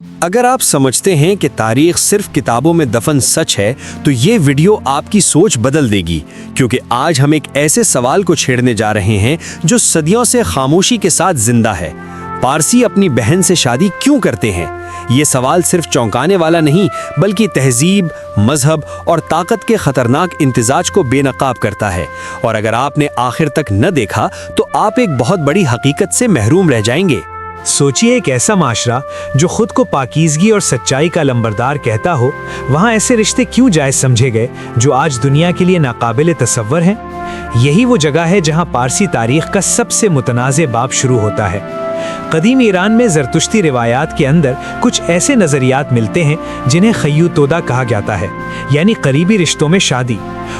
اگر آپ سمجھتے ہیں کہ تاریخ صرف کتابوں میں دفن سچ ہے تو یہ ویڈیو آپ کی سوچ بدل دے گی، کیونکہ آج ہم ایک ایسے سوال کو چھیڑنے جا رہے ہیں جو صدیوں سے خاموشی کے ساتھ زندہ ہے۔ پارسی اپنی بہن سے شادی کیوں کرتے ہیں؟ یہ سوال صرف چونکانے والا نہیں بلکہ تہذیب، مذہب اور طاقت کے خطرناک امتزاج کو بے نقاب کرتا ہے، اور اگر آپ نے آخر تک نہ دیکھا تو آپ ایک بہت بڑی حقیقت سے محروم رہ جائیں گے۔ سوچئے ایک ایسا معاشرہ جو خود کو پاکیزگی اور سچائی کا لمبردار کہتا ہو، وہاں ایسے رشتے کیوں جائز سمجھے گئے جو آج دنیا کے لیے ناقابل تصور ہیں؟ یہی وہ جگہ ہے جہاں پارسی تاریخ کا سب سے متنازع باب شروع ہوتا ہے۔ قدیم ایران میں زرتشتی روایات کے اندر کچھ ایسے نظریات ملتے ہیں جنہیں خیوتودا کہا جاتا ہے، یعنی قریبی رشتوں میں شادی،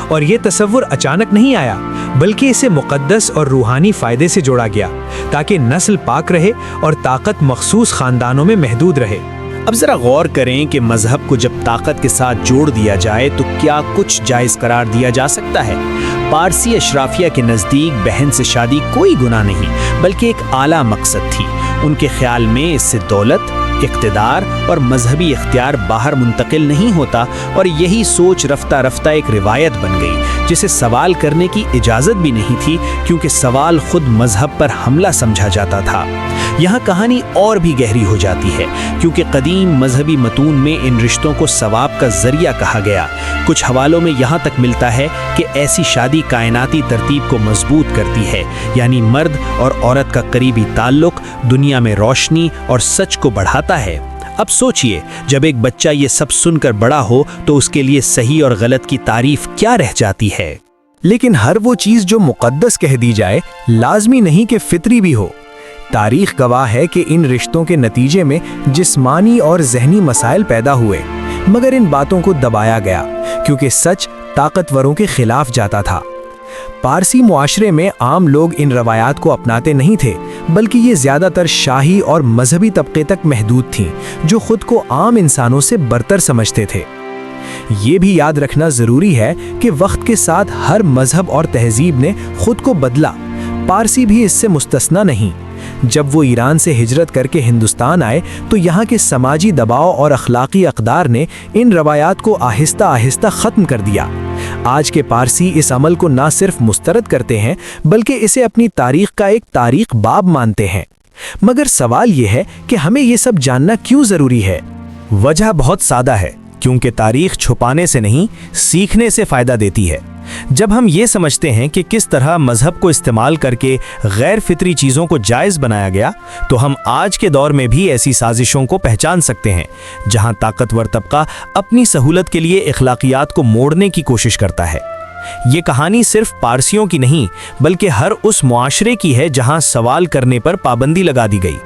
اور یہ تصور اچانک نہیں آیا بلکہ اسے مقدس اور روحانی فائدے سے جوڑا گیا تاکہ نسل پاک رہے اور طاقت مخصوص خاندانوں میں محدود رہے۔ اب ذرا غور کریں کہ مذہب کو جب طاقت کے ساتھ جوڑ دیا جائے تو کیا کچھ جائز قرار دیا جا سکتا ہے؟ پارسی اشرافیہ کے نزدیک بہن سے شادی کوئی گناہ نہیں بلکہ ایک اعلیٰ مقصد تھی۔ ان کے خیال میں اس سے دولت، اقتدار اور مذہبی اختیار باہر منتقل نہیں ہوتا، اور یہی سوچ رفتہ رفتہ ایک روایت بن گئی جسے سوال کرنے کی اجازت بھی نہیں تھی، کیونکہ سوال خود مذہب پر حملہ سمجھا جاتا تھا۔ یہاں کہانی اور بھی گہری ہو جاتی ہے، کیونکہ قدیم مذہبی متون میں ان رشتوں کو ثواب کا ذریعہ کہا گیا۔ کچھ حوالوں میں یہاں تک ملتا ہے کہ ایسی شادی کائناتی ترتیب کو مضبوط کرتی ہے، یعنی مرد اور عورت کا قریبی تعلق دنیا میں روشنی اور سچ کو بڑھاتا ہے۔ اب سوچئے، جب ایک بچہ یہ سب سن کر بڑا ہو تو اس کے لیے صحیح اور غلط کی تعریف کیا رہ جاتی ہے؟ لیکن ہر وہ چیز جو مقدس کہہ دی جائے لازمی نہیں کہ فطری بھی ہو۔ تاریخ گواہ ہے کہ ان رشتوں کے نتیجے میں جسمانی اور ذہنی مسائل پیدا ہوئے، مگر ان باتوں کو دبایا گیا کیونکہ سچ طاقتوروں کے خلاف جاتا تھا۔ پارسی معاشرے میں عام لوگ ان روایات کو اپناتے نہیں تھے، بلکہ یہ زیادہ تر شاہی اور مذہبی طبقے تک محدود تھیں جو خود کو عام انسانوں سے برتر سمجھتے تھے۔ یہ بھی یاد رکھنا ضروری ہے کہ وقت کے ساتھ ہر مذہب اور تہذیب نے خود کو بدلا، پارسی بھی اس سے مستثنی نہیں۔ جب وہ ایران سے ہجرت کر کے ہندوستان آئے تو یہاں کے سماجی دباؤ اور اخلاقی اقدار نے ان روایات کو آہستہ آہستہ ختم کر دیا۔ آج کے پارسی اس عمل کو نہ صرف مسترد کرتے ہیں بلکہ اسے اپنی تاریخ کا ایک تاریخ باب مانتے ہیں۔ مگر سوال یہ ہے کہ ہمیں یہ سب جاننا کیوں ضروری ہے؟ وجہ بہت سادہ ہے، کیونکہ تاریخ چھپانے سے نہیں، سیکھنے سے فائدہ دیتی ہے۔ جب ہم یہ سمجھتے ہیں کہ کس طرح مذہب کو استعمال کر کے غیر فطری چیزوں کو جائز بنایا گیا، تو ہم آج کے دور میں بھی ایسی سازشوں کو پہچان سکتے ہیں جہاں طاقتور طبقہ اپنی سہولت کے لیے اخلاقیات کو موڑنے کی کوشش کرتا ہے۔ یہ کہانی صرف پارسیوں کی نہیں بلکہ ہر اس معاشرے کی ہے جہاں سوال کرنے پر پابندی لگا دی گئی۔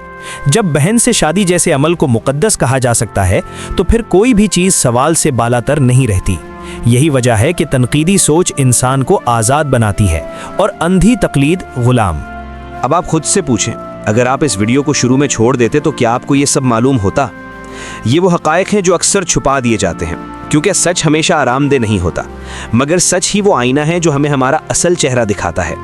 جب بہن سے شادی جیسے عمل کو مقدس کہا جا سکتا ہے تو پھر کوئی بھی چیز سوال سے بالاتر نہیں رہتی۔ یہی وجہ ہے کہ تنقیدی سوچ انسان کو آزاد بناتی ہے اور اندھی تقلید غلام۔ اب آپ خود سے پوچھیں، اگر آپ اس ویڈیو کو شروع میں چھوڑ دیتے تو کیا آپ کو یہ سب معلوم ہوتا؟ یہ وہ حقائق ہیں جو اکثر چھپا دیے جاتے ہیں، کیونکہ سچ ہمیشہ آرام دہ نہیں ہوتا، مگر سچ ہی وہ آئینہ ہے جو ہمیں ہمارا اصل چہرہ دکھاتا ہے۔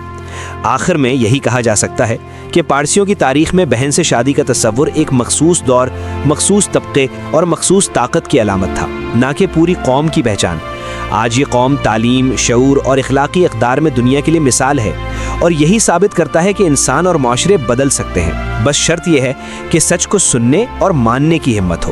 آخر میں یہی کہا جا سکتا ہے کہ پارسیوں کی تاریخ میں بہن سے شادی کا تصور ایک مخصوص دور، مخصوص طبقے اور مخصوص طاقت کی علامت تھا، نہ کہ پوری قوم کی پہچان۔ آج یہ قوم تعلیم، شعور اور اخلاقی اقدار میں دنیا کے لیے مثال ہے، اور یہی ثابت کرتا ہے کہ انسان اور معاشرے بدل سکتے ہیں، بس شرط یہ ہے کہ سچ کو سننے اور ماننے کی ہمت ہو۔